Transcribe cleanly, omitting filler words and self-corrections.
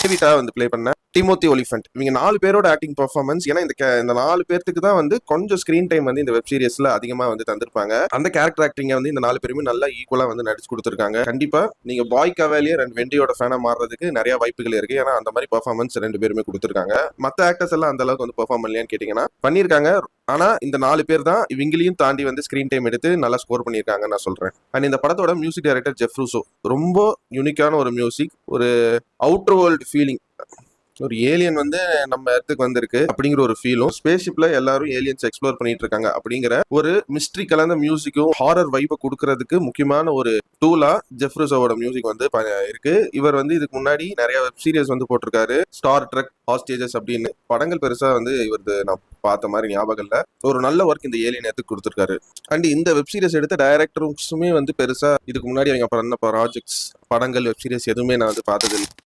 டேவிட்டா வந்து ப்ளே பண்ண டிமோத்தி ஒலிஃபென்ட். இவங்க 4 பேரோட ஆக்டிங் பெர்ஃபார்மன்ஸ், ஏன்னா இந்த 4 பேருக்கு தான் வந்து கொஞ்சம் ஸ்கிரீன் டைம் வந்து இந்த வெப் சீரிஸ்ல அதிகமா வந்து தந்திருப்பாங்க. அந்த கேரக்டர் ஆக்டிங்க வந்து இந்த 4 பேருமே நல்லா ஈக்குவலா வந்து நடிச்சு கொடுத்துருக்காங்க. கண்டிப்பா நீங்க பாய் கவேலியர் அண்ட் வெண்டியோட ஃபேனா மாறுறதுக்கு நிறைய வாய்ப்புகள் இருக்கு. ஏன்னா அந்த மாதிரி பெர்ஃபார்மன்ஸ் 2 பேருமே கொடுத்துருக்காங்க. மத்த ஆக்டர்ஸ் எல்லாம் அந்த அளவுக்கு வந்து பெர்ஃபார்ம் பண்ணலையான்னு கேட்டீங்கன்னா பண்ணிருக்காங்க. ஆனா இந்த 4 பேர் தான் இவங்களையும் தாண்டி வந்து ஸ்கிரீன் டைம் எடுத்து நல்லா ஸ்கோர் பண்ணியிருக்காங்க நான் சொல்றேன். அண்ட் இந்த படத்தோட மியூசிக் டைரக்டர் ஜெஃப் ரூசோ. ரொம்ப யூனிக்கான ஒரு மியூசிக், ஒரு அவுட்டர் வேர்ல்டு ஃபீலிங். ஒரு ஏலியன் வந்து நம்ம இடத்துக்கு வந்திருக்கு அப்படிங்கிற ஒரு ஃபீலும், ஸ்பேஸ்ஷிப்ல எல்லாரும் ஏலியன்ஸ் எக்ஸ்ப்ளோர் பண்ணிட்டு இருக்காங்க அப்படிங்கிற ஒரு மிஸ்ட்ரி கலந்த மியூசிக்கும் ஹாரர் வைப்பை கொடுக்கறதுக்கு முக்கியமான ஒரு டூலா ஜெஃப் ரூசோவோட மியூசிக் வந்து இருக்கு. இவர் வந்து இதுக்கு முன்னாடி நிறைய வெப் சீரிஸ் வந்து போட்டிருக்காரு. ஸ்டார் ட்ரெக், ஹாஸ்டேஜஸ் அப்படின்னு படங்கள் பெருசா வந்து இவரது நான் பார்த்த மாதிரி ஞாபகம் இல்ல. ஒரு நல்ல ஒர்க் இந்த ஏலியன் எடுத்து கொடுத்துருக்காரு. அண்ட் இந்த வெப் சீரிஸ் எடுத்த டைரக்டர்ஸுமே வந்து பெருசா இதுக்கு முன்னாடி அவங்க பண்ண ப்ராஜெக்ட்ஸ், படங்கள், வெப் சீரிஸ் எதுவுமே நான் வந்து பார்த்தது இல்லை.